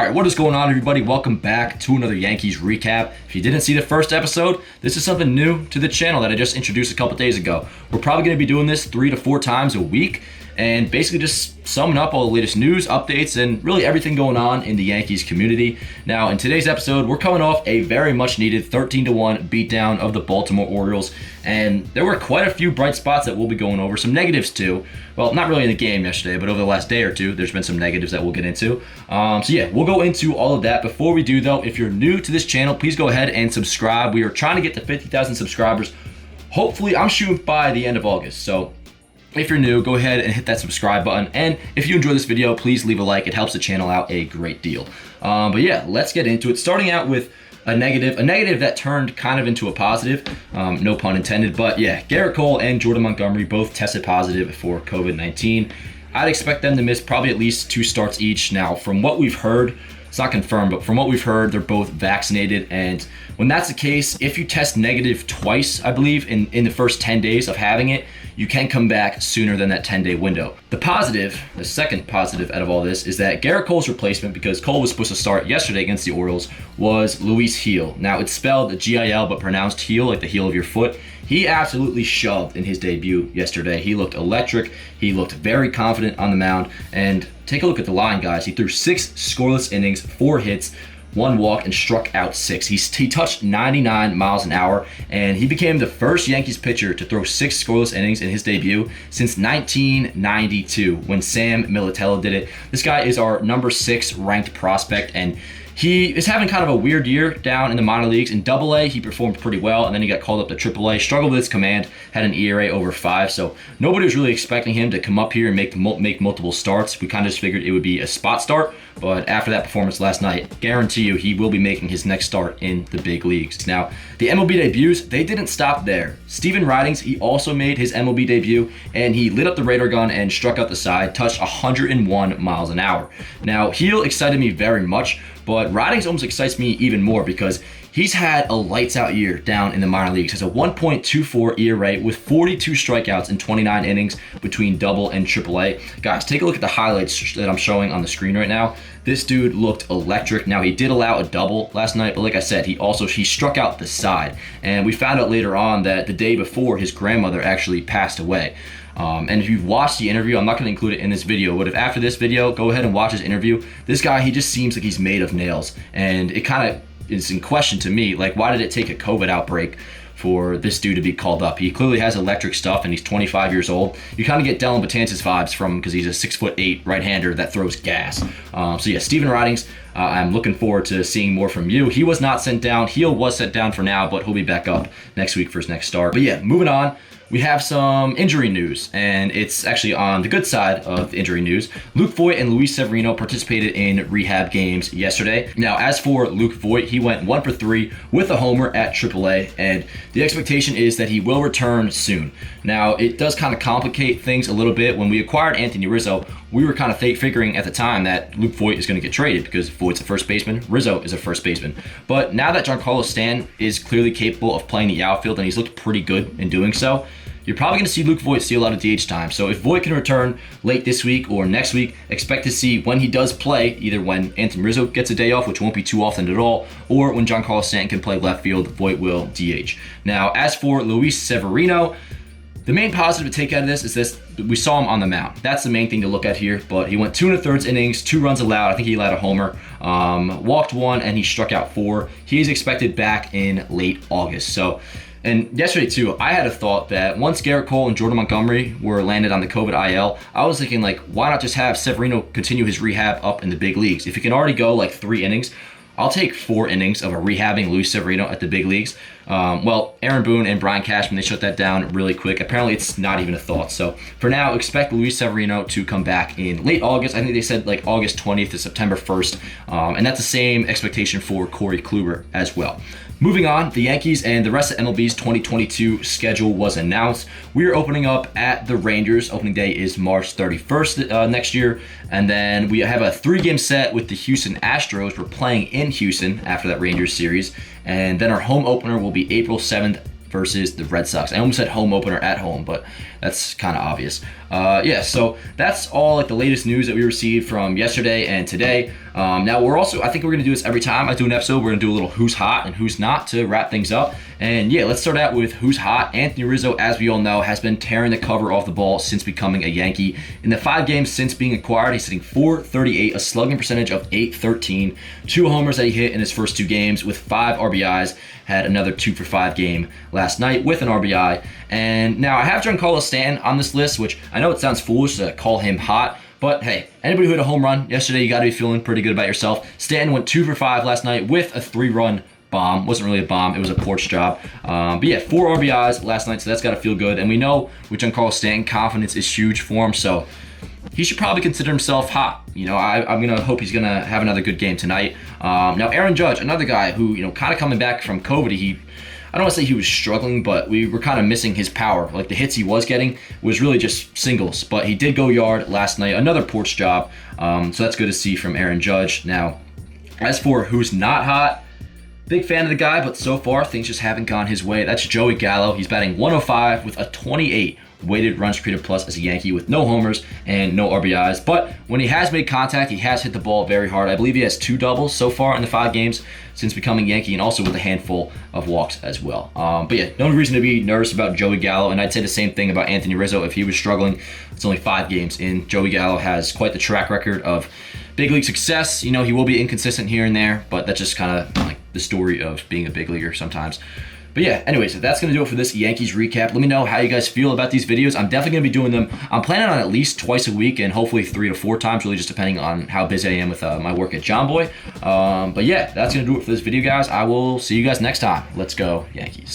All right, what is going on, everybody? Welcome back to another Yankees Recap. If you didn't see the first episode, this is something new to the channel that I just introduced a couple days ago. We're probably going to be doing this 3 to 4 times a week and basically just summing up all the latest news, updates, and really everything going on in the Yankees community. Now, in today's episode, we're coming off a very much needed 13-1 beatdown of the Baltimore Orioles, and there were quite a few bright spots that we'll be going over. Some negatives too. Well, not really in the game yesterday, but over the last day or two, there's been some negatives that we'll get into. So yeah, we'll go into all of that. Before we do though, if you're new to this channel, please go ahead and subscribe. We are trying to get to 50,000 subscribers. Hopefully, I'm shooting by the end of August. So if you're new, go ahead and hit that subscribe button. And if you enjoy this video, please leave a like. It helps the channel out a great deal. But yeah, let's get into it. Starting out with a negative that turned kind of into a positive, no pun intended. But yeah, Gerrit Cole and Jordan Montgomery both tested positive for COVID-19. I'd expect them to miss probably at least 2 starts each. Now, from what we've heard, it's not confirmed, but from what we've heard, they're both vaccinated. And when that's the case, if you test negative twice, I believe, in the first 10 days of having it, you can come back sooner than that 10-day window. The second positive out of all this, is that Gerrit Cole's replacement, because Cole was supposed to start yesterday against the Orioles, was Luis Gil. Now, it's spelled G-I-L, but pronounced heel, like the heel of your foot. He absolutely shoved in his debut yesterday. He looked electric. He looked very confident on the mound. And take a look at the line, guys. He threw 6 scoreless innings, 4 hits, 1 walk, and struck out 6. He touched 99 miles an hour, and he became the first Yankees pitcher to throw 6 scoreless innings in his debut since 1992, when Sam Militello did it. This guy is our number 6 ranked prospect, and he is having kind of a weird year down in the minor leagues. In Double-A, he performed pretty well, and then he got called up to Triple-A, struggled with his command, had an ERA over 5, so nobody was really expecting him to come up here and make multiple starts. We kind of just figured it would be a spot start, but after that performance last night, guarantee you he will be making his next start in the big leagues. Now, the MLB debuts, they didn't stop there. Steven Ridings, he also made his MLB debut, and he lit up the radar gun and struck out the side, touched 101 miles an hour. Now, Gil excited me very much, but Ridings almost excites me even more because he's had a lights-out year down in the minor leagues. Has a 1.24 ERA with 42 strikeouts in 29 innings between Double and Triple-A. Guys, take a look at the highlights that I'm showing on the screen right now. This dude looked electric. Now, he did allow a double last night, but like I said, he struck out the side. And we found out later on that the day before, his grandmother actually passed away. And if you've watched the interview, I'm not going to include it in this video, but if after this video, go ahead and watch his interview. This guy, he just seems like he's made of nails. And it kind of is in question to me, like, why did it take a COVID outbreak for this dude to be called up? He clearly has electric stuff, and he's 25 years old. You kind of get Dylan Betances vibes from him because he's a 6'8" right-hander that throws gas. So yeah, Steven Ridings, I'm looking forward to seeing more from you. He was not sent down. Gil was sent down for now, but he'll be back up next week for his next start. But yeah, moving on. We have some injury news, and it's actually on the good side of the injury news. Luke Voit and Luis Severino participated in rehab games yesterday. Now, as for Luke Voit, he went 1 for 3 with a homer at AAA, and the expectation is that he will return soon. Now, it does kind of complicate things a little bit. When we acquired Anthony Rizzo, we were kind of figuring at the time that Luke Voit is going to get traded because Voit's a first baseman, Rizzo is a first baseman. But now that Giancarlo Stanton is clearly capable of playing the outfield, and he's looked pretty good in doing so, you're probably going to see Luke Voit steal out of DH time. So if Voit can return late this week or next week, expect to see when he does play, either when Anthony Rizzo gets a day off, which won't be too often at all, or when Giancarlo Stanton can play left field, Voit will DH. Now, as for Luis Severino, the main positive to take out of this is this: we saw him on the mound. That's the main thing to look at here. But he went 2 1/3 innings, 2 runs allowed. I think he allowed a homer, walked 1, and he struck out 4. He's expected back in late August. And yesterday too, I had a thought that once Gerrit Cole and Jordan Montgomery were landed on the COVID IL, I was thinking, like, why not just have Severino continue his rehab up in the big leagues? If he can already go like 3 innings, I'll take 4 innings of a rehabbing Luis Severino at the big leagues. Well, Aaron Boone and Brian Cashman, they shut that down really quick. Apparently, it's not even a thought. So for now, expect Luis Severino to come back in late August. I think they said like August 20th to September 1st. And that's the same expectation for Corey Kluber as well. Moving on, the Yankees and the rest of MLB's 2022 schedule was announced. We are opening up at the Rangers. Opening day is March 31st next year. And then we have a 3-game set with the Houston Astros. We're playing in Houston after that Rangers series. And then our home opener will be April 7th versus the Red Sox. I almost said home opener at home, but that's kind of obvious. Yeah, so that's all like the latest news that we received from yesterday and today. Now I think we're going to do this every time I do an episode. We're going to do a little who's hot and who's not to wrap things up. And yeah, let's start out with who's hot. Anthony Rizzo, as we all know, has been tearing the cover off the ball since becoming a Yankee. In the 5 games since being acquired, he's hitting .438, a slugging percentage of .813, 2 homers that he hit in his first 2 games with 5 RBIs. Had another 2-for-5 game last night with an RBI. And now I have Giancarlo Stanton on this list, which I know it sounds foolish to call him hot, but hey, anybody who hit a home run yesterday, you got to be feeling pretty good about yourself. Stanton went 2-for-5 last night with a 3-run bomb. Wasn't really a bomb, it was a porch job. But yeah, 4 RBIs last night, so that's got to feel good. And we know with Giancarlo Stanton, confidence is huge for him, so he should probably consider himself hot. I'm going to hope he's going to have another good game tonight. Now, Aaron Judge, another guy who, kind of coming back from COVID, I don't want to say he was struggling, but we were kind of missing his power. Like the hits he was getting was really just singles, but he did go yard last night, another porch job. So that's good to see from Aaron Judge. Now, as for who's not hot, big fan of the guy, but so far things just haven't gone his way. That's Joey Gallo. He's batting 105 with a 28 weighted runs created plus as a Yankee with no homers and no RBIs. But when he has made contact, he has hit the ball very hard. I believe he has 2 doubles so far in the 5 games since becoming Yankee, and also with a handful of walks as well. But yeah, no reason to be nervous about Joey Gallo, and I'd say the same thing about Anthony Rizzo. If he was struggling, it's only 5 games in. Joey Gallo has quite the track record of big league success. He will be inconsistent here and there, but that's just kind of like the story of being a big leaguer sometimes. But yeah, anyways, that's going to do it for this Yankees recap. Let me know how you guys feel about these videos. I'm definitely going to be doing them. I'm planning on at least twice a week and hopefully 3 to 4 times, really just depending on how busy I am with my work at John Boy. But yeah, that's going to do it for this video, guys. I will see you guys next time. Let's go, Yankees.